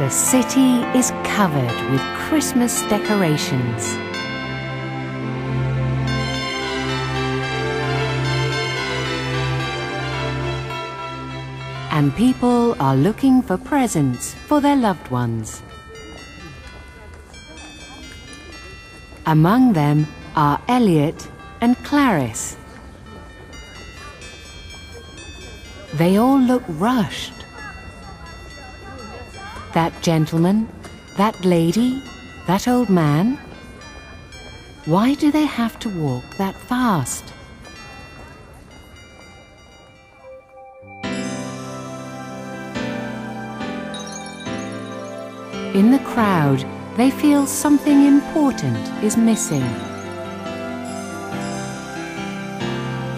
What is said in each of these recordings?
The city is covered with Christmas decorations. And people are looking for presents for their loved ones. Among them are Elliot and Clarice. They all look rushed. That gentleman, that lady, that old man. Why do they have to walk that fast? In the crowd, they feel something important is missing.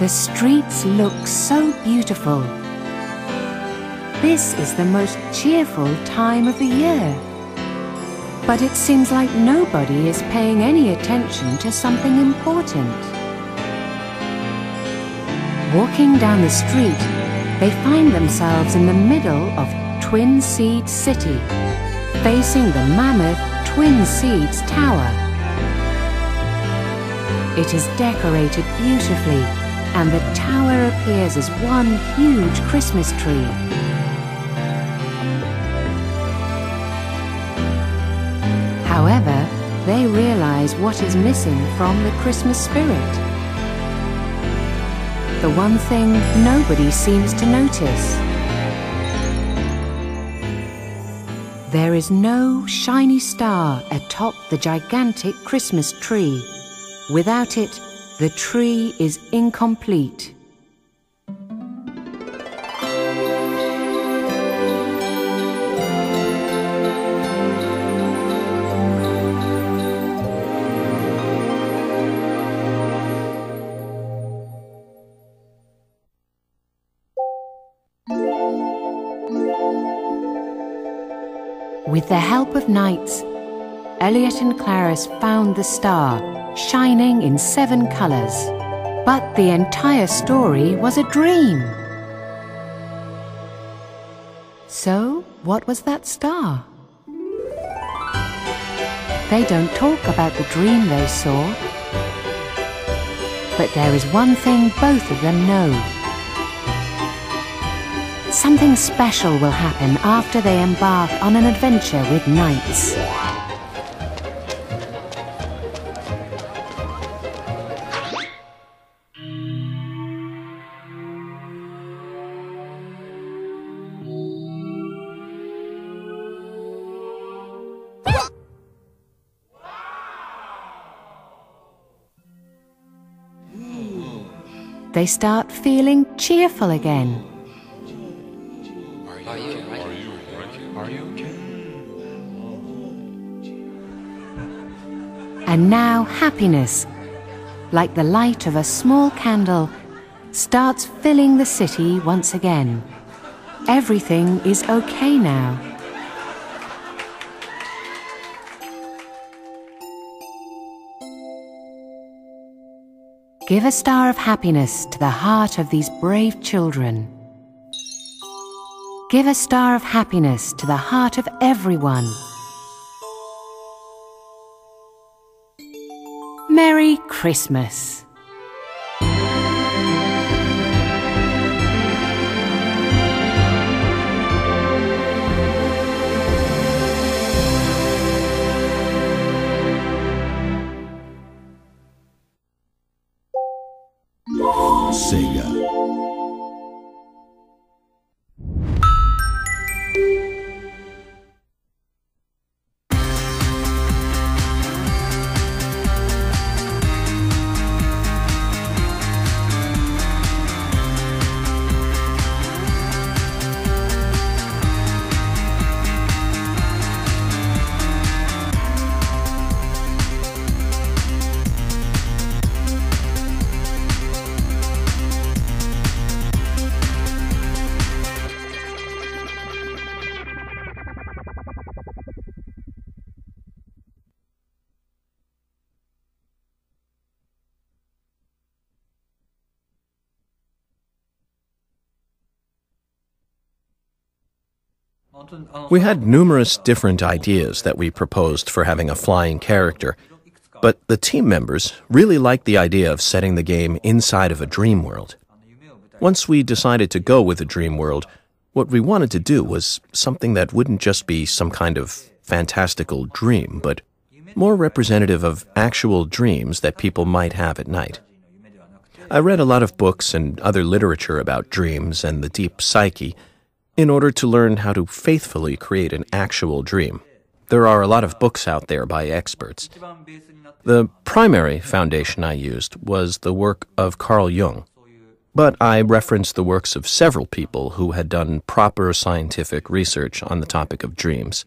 The streets look so beautiful. This is the most cheerful time of the year. But it seems like nobody is paying any attention to something important. Walking down the street, they find themselves in the middle of Twin Seeds City, facing the mammoth Twin Seeds Tower. It is decorated beautifully, and the tower appears as one huge Christmas tree. However, they realize what is missing from the Christmas spirit. The one thing nobody seems to notice. There is no shiny star atop the gigantic Christmas tree. Without it, the tree is incomplete. With the help of knights, Elliot and Clarice found the star, shining in 7 colors. But the entire story was a dream. So, what was that star? They don't talk about the dream they saw. But there is one thing both of them know. Something special will happen after they embark on an adventure with knights. They start feeling cheerful again. Are you okay? And now happiness, like the light of a small candle, starts filling the city once again. Everything is okay now. Give a star of happiness to the heart of these brave children. Give a star of happiness to the heart of everyone. Merry Christmas! Sega. We had numerous different ideas that we proposed for having a flying character, but the team members really liked the idea of setting the game inside of a dream world. Once we decided to go with a dream world, what we wanted to do was something that wouldn't just be some kind of fantastical dream, but more representative of actual dreams that people might have at night. I read a lot of books and other literature about dreams and the deep psyche, in order to learn how to faithfully create an actual dream. There are a lot of books out there by experts. The primary foundation I used was the work of Carl Jung, but I referenced the works of several people who had done proper scientific research on the topic of dreams,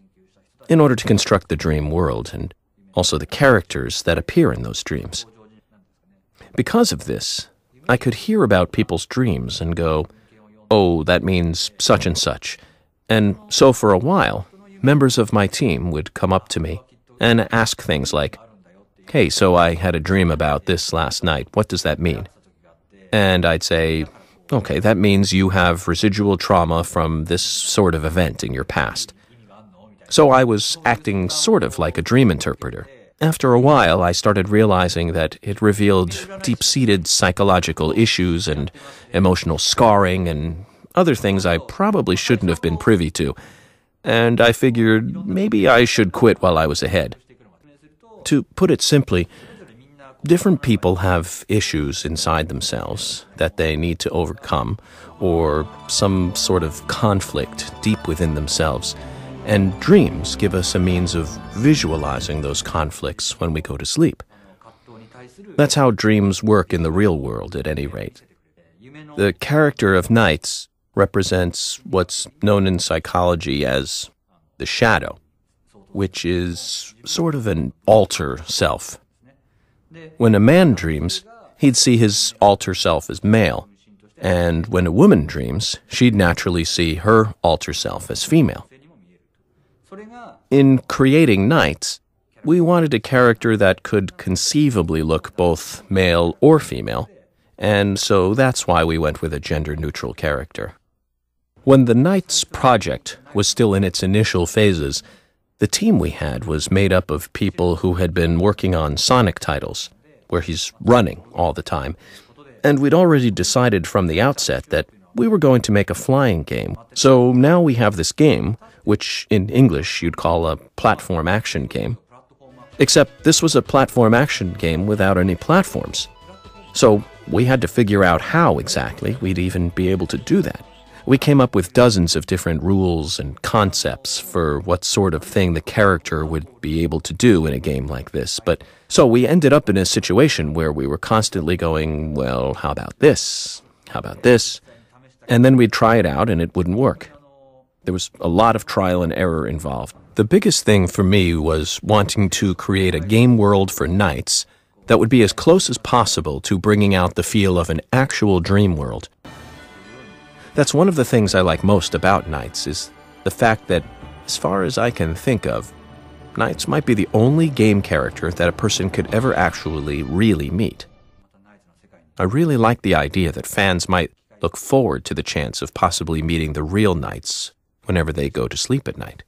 in order to construct the dream world and also the characters that appear in those dreams. Because of this, I could hear about people's dreams and go, "Oh, that means such and such." And so for a while, members of my team would come up to me and ask things like, "Hey, so I had a dream about this last night. What does that mean?" And I'd say, okay, that means you have residual trauma from this sort of event in your past. So I was acting sort of like a dream interpreter. After a while, I started realizing that it revealed deep-seated psychological issues and emotional scarring and other things I probably shouldn't have been privy to. And I figured maybe I should quit while I was ahead. To put it simply, different people have issues inside themselves that they need to overcome, or some sort of conflict deep within themselves. And dreams give us a means of visualizing those conflicts when we go to sleep. That's how dreams work in the real world, at any rate. The character of Nights represents what's known in psychology as the shadow, which is sort of an alter self. When a man dreams, he'd see his alter self as male, and when a woman dreams, she'd naturally see her alter self as female. In creating Nights, we wanted a character that could conceivably look both male or female, and so that's why we went with a gender-neutral character. When the Nights project was still in its initial phases, the team we had was made up of people who had been working on Sonic titles, where he's running all the time, and we'd already decided from the outset that we were going to make a flying game. So now we have this game, which in English you'd call a platform action game. Except this was a platform action game without any platforms. So we had to figure out how exactly we'd even be able to do that. We came up with dozens of different rules and concepts for what sort of thing the character would be able to do in a game like this. But so we ended up in a situation where we were constantly going, well, how about this? How about this? And then we'd try it out and it wouldn't work. There was a lot of trial and error involved. The biggest thing for me was wanting to create a game world for Nights that would be as close as possible to bringing out the feel of an actual dream world. That's one of the things I like most about Nights, is the fact that, as far as I can think of, Nights might be the only game character that a person could ever actually really meet. I really like the idea that fans might look forward to the chance of possibly meeting the real Nights whenever they go to sleep at night.